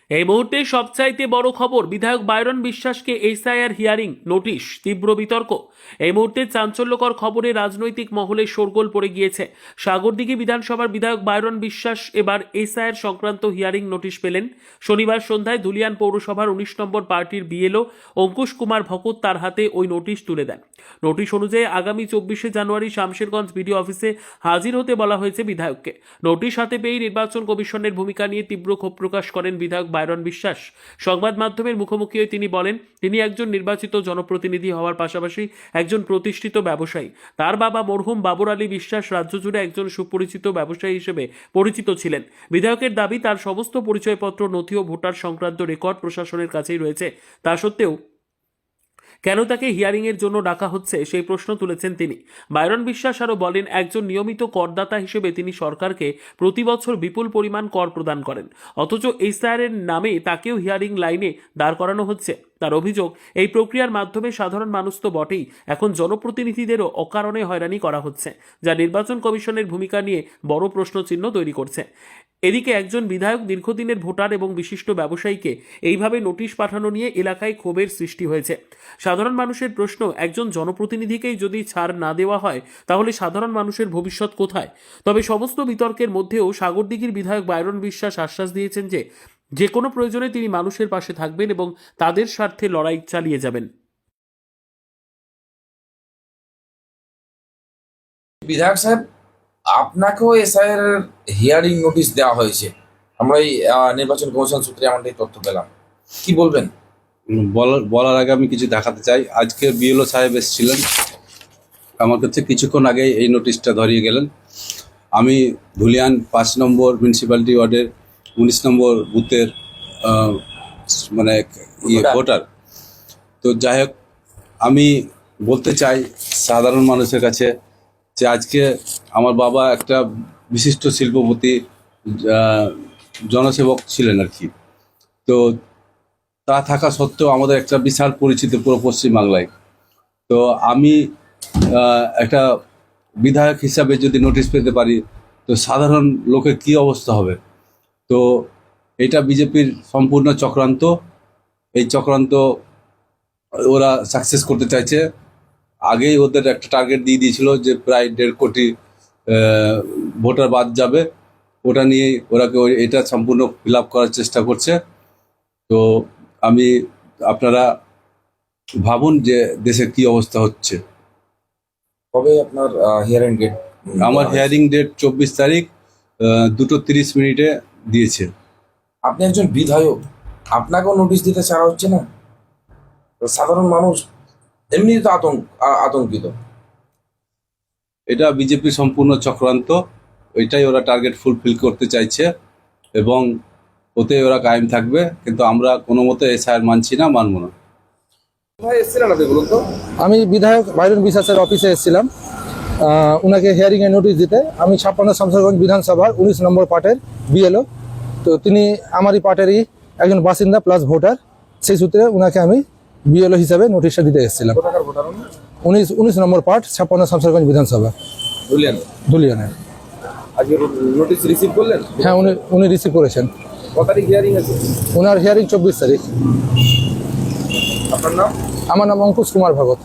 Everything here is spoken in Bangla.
এই মুহূর্তে সবচাইতে বড় খবর, বিধায়ক বায়রন বিশ্বাসকে এসআইআর হিয়ারিং নোটিশ, তীব্র বিতর্ক। এই মুহূর্তে চাঞ্চল্যকর খবরে রাজনৈতিক মহলে শোরগোল পড়ে গিয়েছে। সাগরদিঘি বিধানসভার বিধায়ক বায়রন বিশ্বাস এবার এসআইআর সংক্রান্ত হিয়ারিং নোটিশ পেলেন। শনিবার সন্ধ্যায় ধুলিয়ান পৌরসভার 19 নম্বর পার্টির বিএলও অঙ্কুশ কুমার ভকত তার হাতে ওই নোটিশ তুলে দেন। নোটিশ অনুযায়ী আগামী 24শে জানুয়ারি শামশেরগঞ্জ বিডিও অফিসে হাজির হতে বলা হয়েছে বিধায়ককে। নোটিশ হাতে পেয়ে নির্বাচন কমিশনের ভূমিকা নিয়ে তীব্র ক্ষোভ প্রকাশ করেন বিধায়ক বায়রন বিশ্বাস। সংবাদ মাধ্যমের মুখোমুখি হয়ে তিনি বলেন, তিনি একজন নির্বাচিত জনপ্রতিনিধি হওয়ার পাশাপাশি একজন প্রতিষ্ঠিত ব্যবসায়ী। তার বাবা মরহুম বাবর আলী বিশ্বাস রাজ্য জুড়ে একজন সুপরিচিত ব্যবসায়ী হিসেবে পরিচিত ছিলেন। বিধায়কের দাবি, তার সমস্ত পরিচয়পত্র, নথি ও ভোটার সংক্রান্ত রেকর্ড প্রশাসনের কাছেই রয়েছে। তা সত্ত্বেও কেন তাকে হিয়ারিংয়ের জন্য ডাকা হচ্ছে সেই প্রশ্ন তুলেছেন তিনি। বায়রন বিশ্বাস আরও বলেন, একজন নিয়মিত করদাতা হিসেবে তিনি সরকারকে প্রতি বছর বিপুল পরিমাণ কর প্রদান করেন, অথচ এসআইআরের নামে তাকেও হিয়ারিং লাইনে দাঁড় করানো হচ্ছে। তার অভিযোগ, এই প্রক্রিয়ার মাধ্যমে সাধারণ মানুষ তো বটেই, এখন জনপ্রতিনিধিদেরও অকারণে হয়রানি করা হচ্ছে, যা নির্বাচন কমিশনের ভূমিকা নিয়ে বড় প্রশ্নচিহ্ন তৈরি করছে। এদিকে একজন বিধায়ক, দীর্ঘদিনের ভোটার এবং বিশিষ্ট ব্যবসায়ীকে এইভাবে নোটিশ পাঠানো নিয়ে এলাকায় ক্ষোভের সৃষ্টি হয়েছে। সাধারণ মানুষের প্রশ্ন, একজন জনপ্রতিনিধিকেই যদি ছাড় না দেওয়া হয় তাহলে সাধারণ মানুষের ভবিষ্যৎ কোথায়? তবে সমস্ত বিতর্কের মধ্যেও সাগরদিঘির বিধায়ক বায়রন বিশ্বাস আশ্বাস দিয়েছেন যে কোনো প্রয়োজনে তিনি মানুষের পাশে থাকবেন এবং তাদের স্বার্থে লড়াই চালিয়ে যাবেন। বিধায়ক সাহেব, আপনাকেও এসআইআর হিয়ারিং নোটিশ দেওয়া হয়েছে। আমরা এই নির্বাচন কমিশন সূত্রে আমাদের তথ্য পেলাম, কি বলবেন? বলার আগে আমি কিছু দেখাতে চাই। আজকে বিএলও সাহেব এসেছিলেন আমার কাছে, কিছুক্ষণ আগে এই নোটিশটা ধরিয়ে গেলেন। আমি ধুলিয়ান 5 নম্বর মিউনিসিপ্যালিটি ওয়ার্ডের 19 নম্বর বুথের মানে ভোটার। তো যাই হোক, আমি বলতে চাই সাধারণ মানুষের কাছে যে আজকে আমার বাবা একটা বিশিষ্ট শিল্পপতি, জনসেবক ছিলেন আর কি। তো তা থাকা সত্ত্বেও আমাদের একটা বিশাল পরিচিতি পুরো পশ্চিমবাংলায়। তো আমি একটা বিধায়ক হিসাবে যদি নোটিশ পেতে পারি তো সাধারণ লোকের কি অবস্থা হবে? তো এটা বিজেপির সম্পূর্ণ চক্রান্ত। এই চক্রান্ত ওরা সাকসেস করতে চাইছে। আগেই ওদের একটা টার্গেট দিয়ে দিয়েছিল যে প্রায় 1.5 কোটি ভোটার বাদ যাবে। ওটা নিয়ে ওরা এটা সম্পূর্ণ ফিল আপ করার চেষ্টা করছে। তো আপনারা ভাবুন যে দেশের কি অবস্থা হচ্ছে। কবে আপনার হিয়ারিং ডেট? আমার হিয়ারিং ডেট 24 তারিখ 2:30 দিয়েছে। আপনি একজন বিধায়ক, আপনাকেও নোটিশ দিতে ছাড়া হচ্ছে না? সাধারণ মানুষ এমনি তো আতঙ্কিত। এটা বিজেপির সম্পূর্ণ চক্রান্ত। ওইটাই ওরা টার্গেট ফুলফিল করতে চাইছে এবং ওতে ওরা কায়েম থাকবে। কিন্তু আমরা কোনো মতে এসআইআর মানছি না, মানব না। আমি বিধায়ক বায়রন বিশ্বাসের অফিসে এসেছিলাম ওনাকে হিয়ারিংয়ের নোটিশ দিতে। আমি 56 শামশেরগঞ্জ বিধানসভার 19 নম্বর পার্টের বিএলও। তো তিনি আমারই পার্টেরই একজন বাসিন্দা প্লাস ভোটার। সেই সূত্রে ওনাকে আমি বিএলও হিসাবে নোটিশটা দিতে এসেছিলাম। 19 নম্বর পার্ট, 56 শামশেরগঞ্জ বিধানসভা, ধুলিয়ানের। আজকে নোটিশ রিসিভ করলেন? হ্যাঁ, উনি রিসিভ করেছেন। কত তারিখ হিয়ারিং আছে? ওনার হিয়ারিং 24 তারিখ। আপনার নাম? আমার নাম অঙ্কুশ কুমার ভগত।